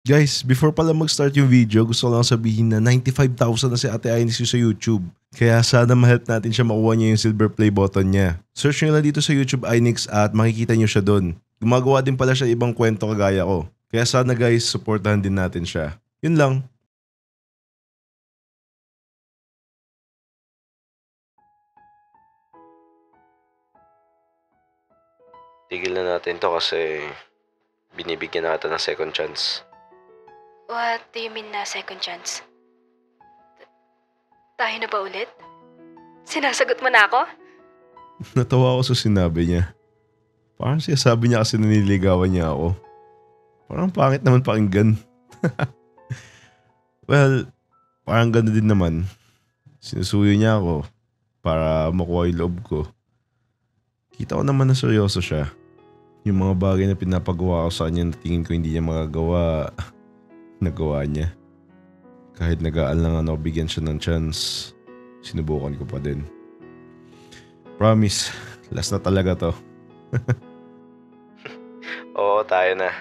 Guys, before pala mag-start yung video, gusto ko lang sabihin na 95,000 na si Ate Ines sa YouTube. Kaya sana ma-help natin siya makuha niya yung silver play button niya. Search nyo lang dito sa YouTube Inix at makikita nyo siya doon. Gumagawa din pala siya ibang kwento kagaya ko. Kaya sana guys, supportahan din natin siya. Yun lang. Tigil na natin to kasi binibigyan natin ng second chance. What do you mean na second chance? Tayo na ba ulit? Sinasagot mo na ako? Natawa ako sa sinabi niya. Parang siya sabi niya kasi naniligawan niya ako. Parang pangit naman pakinggan. Well, parang ganda din naman. Sinusuyo niya ako para makuha yung loob ko. Kita ko naman na seryoso siya. Yung mga bagay na pinapagawa ko sa kanya na tingin ko hindi niya magagawa, nagawa niya. Kahit nag-aalangan ako bigyan siya ng chance, sinubukan ko pa din. Promise, last na talaga to. Oo, tayo na.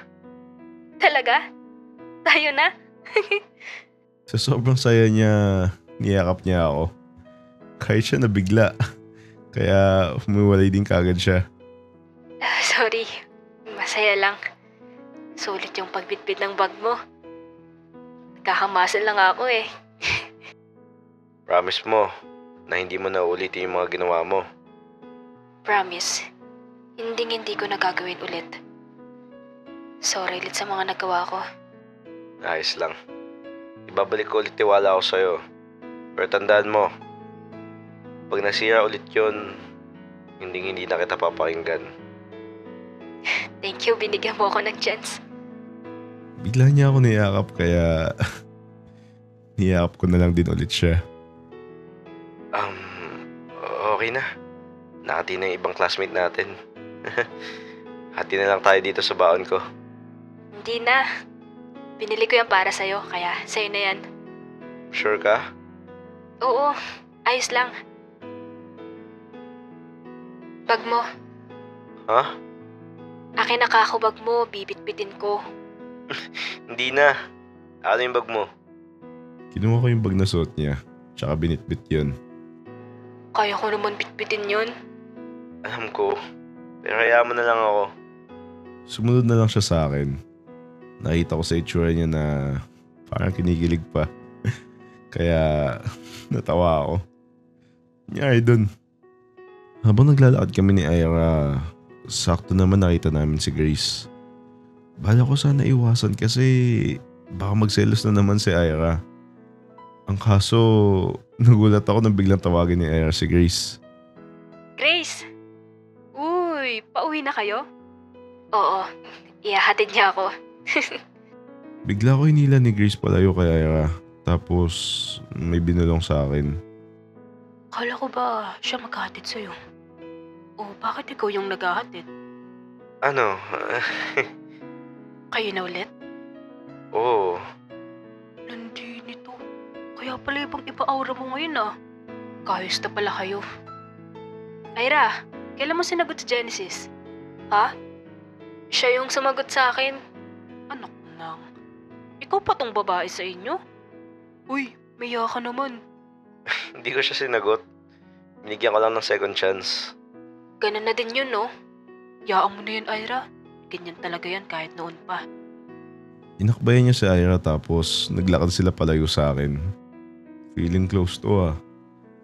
Talaga? Tayo na? Sa sobrang saya niya, niyakap niya ako. Kahit siya nabigla. Kaya humiwalay din kagad siya. Sorry, masaya lang. Sulit yung pagbitbit ng bag mo. Kakamasan lang ako eh. Promise mo na hindi mo na ulitin yung mga ginawa mo. Promise, hindi ko nagagawin ulit. Sorry ulit sa mga nagawa ko. Ayos lang. Ibabalik ko ulit tiwala ko sa'yo. Pero tandaan mo, pag nasira ulit yun, hindi na kita papakinggan. Thank you, binigyan mo ako ng chance. Bigla niya ako niyakap kaya niyakap ko na lang din ulit siya. Okay na. Nakati na yung ibang classmate natin. Hati na lang tayo dito sa baon ko. Hindi na. Binili ko yan para sa'yo, kaya sa'yo na yan. Sure ka? Oo, ayos lang. Bag mo. Ha? Akin na kako bag mo, bibit-bitin ko. Hindi na. Ano yung bag mo? Kinuha ko yung bag na suot niya, tsaka binitbit yun. Kaya ko naman bitbitin yun. Alam ko. Pero hayaan mo na lang ako. Sumunod na lang siya sa akin. Nakita ko sa itsura niya na parang kinikilig pa. Kaya natawa ako. Nangyari dun. Habang naglalakad kami ni Ira, sakto naman nakita namin si Grace. Bala ko sana iwasan kasi baka magselos na naman si Ira. Ang kaso, nagulat ako nang biglang tawagin ni Ira si Grace. Grace! Uy, pauwi na kayo? Oo, ihahatid niya ako. Bigla ko hinila ni Grace palayo kay Ira. Tapos may binulong sa akin. Kala ko ba siya maghahatid sa'yo? O bakit ikaw yung naghahatid? Ano? Kayo na ulit? Oo. Landi nito. Kaya pala ibang iba aura mo ngayon ah. Kayos na pala kayo. Ira, kailan mo sinagot sa Genesis? Ha? Siya yung sumagot sa akin. Anak nang. Ikaw pa tong babae sa inyo? Uy, maya ka naman. Hindi ko siya sinagot. Binigyan ko lang ng second chance. Ganun na din yun, no? Yaan mo na yun, Ira. Ganyan talaga yan kahit noon pa. Inakbayan niya si Ira tapos naglakad sila palayo sa akin. Feeling close to ah.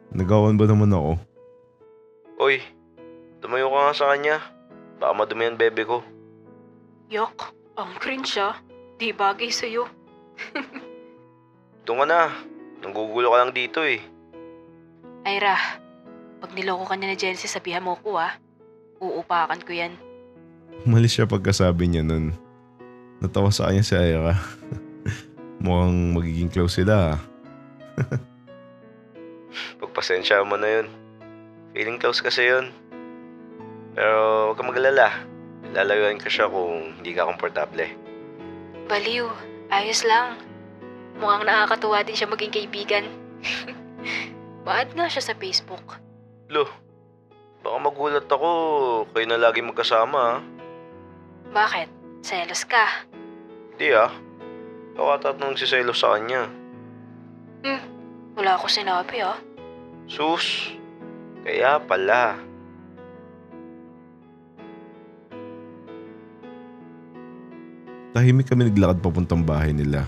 Nagawan ba naman ako? Uy, tumayo ka nga sa kanya. Baka madumi ang bebe ko. Yak, ang cringe siya. Di bagay sa'yo. Doon ka na. Nanggugulo ka lang dito eh. Ira, pag niloko ka na ni Genesis, sabihan mo ko ah. Uupakan ko yan. Umalis siya pagkasabi niya nun. Natawa sa kanya si Ira. Mukhang magiging close sila ah. Pagpasensya mo na yun. Feeling close kasi yun. Pero huwag kang mag-alala. Lalayuan ko siya kung hindi ka komportable. Baliw, ayos lang. Mukhang nakakatuwa din siya maging kaibigan. Baad nga siya sa Facebook. Lo, baka magulat ako. Kayo na lagi magkasama ha. Bakit? Selos ka? Di ah. Ikaw ata at nagsiselo sa kanya. Wala ako sinabi ah. Sus, kaya pala. Tahimik kami naglakad papuntang bahay nila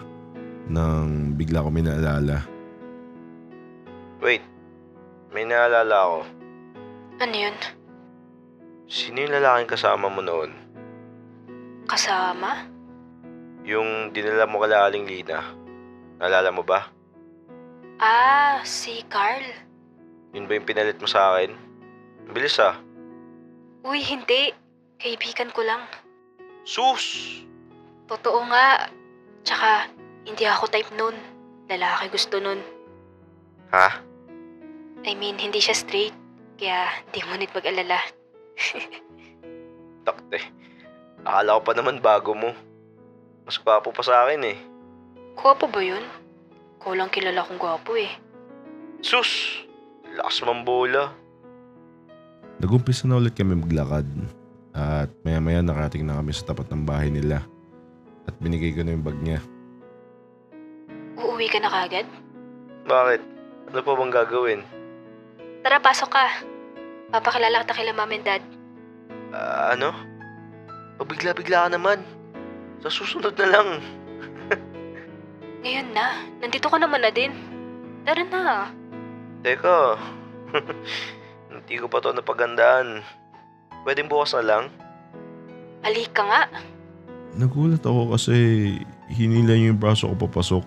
nang bigla kami naalala. Wait, may naalala ako. Ano yun? Sino yung lalaking kasama mo noon? Kasama? Yung dinala mo kala Aling Lina. Naalala mo ba? Ah, si Carl. Yun ba yung pinalit mo sa akin? Ang bilis ah. Uy, hindi. Kaibigan ko lang. Sus! Totoo nga. Tsaka, hindi ako type nun. Lalaki gusto nun. Ha? I mean, hindi siya straight. Kaya, di mo nit mag-alala. Takte. Akala ko pa naman bago mo. Mas gwapo pa sa akin eh. Gwapo ba yun? Ikaw lang kilala kong gwapo eh. Sus! Lakas mambola. Nagumpisa na ulit kami maglakad at maya-maya nakarating na kami sa tapat ng bahay nila at binigay ko na yung bag niya. Uuwi ka na kagad? Bakit? Ano pa bang gagawin? Tara, pasok ka. Papakilala kita kila mom and dad. Ano? Pabigla-bigla ka naman. Sa susunod na lang. Ngayon na. Nandito ka naman na din. Tara na. Teka. Hindi ko pa to napagandaan. Pwedeng bukas na lang? Alik ka nga. Nagulat ako kasi hinila niyo yung braso ko papasok.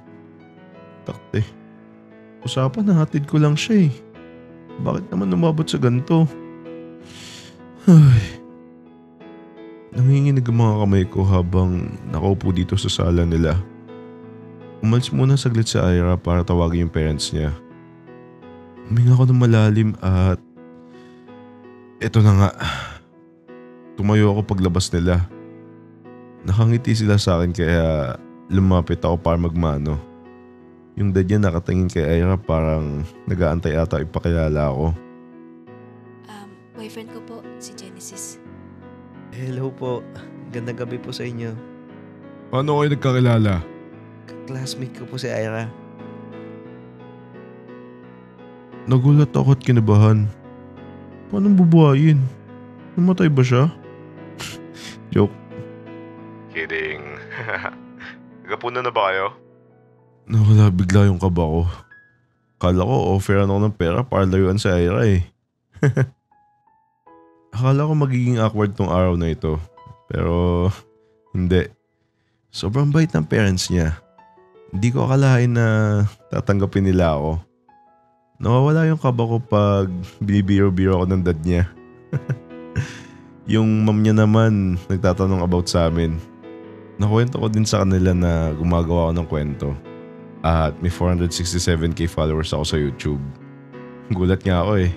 Takte. Usapan na hatid ko lang siya eh. Bakit naman umabot sa ganito? Ay. Nanginginig ang mga kamay ko habang nakaupo dito sa sala nila. Umalis muna saglit si Ira para tawagin yung parents niya. Huminga ako ng malalim at eto na nga. Tumayo ako paglabas nila. Nakangiti sila sa akin kaya lumapit ako para magmano. Yung dad niya nakatingin kay Ira parang nag-aantay ata ipakilala ako. Boyfriend ko po, si Genesis. Hello po. Gandang gabi po sa inyo. Paano kayo nagkakilala? Classmate ko po si Ira. Nagulat ako at kinabahan. Paano bubuhayin? Namatay ba siya? Joke. Kidding. Nagapunan na ba kayo? Nawala bigla yung kaba ko. Akala ko offeran ako ng pera para layuan si Ira eh. Akala ko magiging awkward tong araw na ito. Pero hindi. Sobrang bait ng parents niya. Hindi ko akalain na tatanggapin nila ako. Nawawala yung kaba ko pag binibiro-biro ako ng dad niya. Yung mom niya naman nagtatanong about sa amin. Nakwento ko din sa kanila na gumagawa ako ng kwento. At may 467k followers ako sa YouTube. Gulat nga ako eh.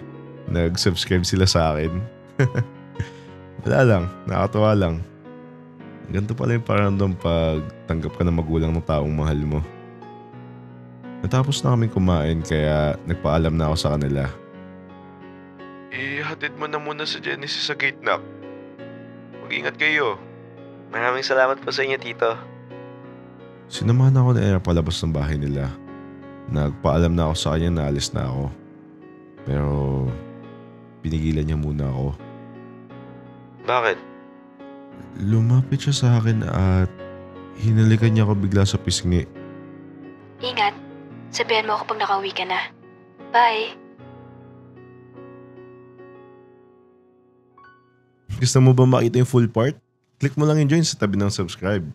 Nag-subscribe sila sa akin. Wala lang, nakakatawa lang. Ganito pala yung paramdam pag tanggap ka ng magulang ng taong mahal mo. Natapos na kami kumain kaya nagpaalam na ako sa kanila. Ihatid mo na muna sa Genesis sa gate, nak. Mag-ingat kayo. Maraming salamat po sa inyo, tito. Sinamahan ako ni Ira palabas ng bahay nila. Nagpaalam na ako sa kanya na alis na ako. Pero pinigilan niya muna ako. Bakit? Lumapit siya sa akin at hinalikan niya ako bigla sa pisngi. Ingat. Sabihan mo ako pag nakauwi ka na. Bye. Gusto mo ba makita yung full part? Click mo lang yung join sa tabi ng subscribe.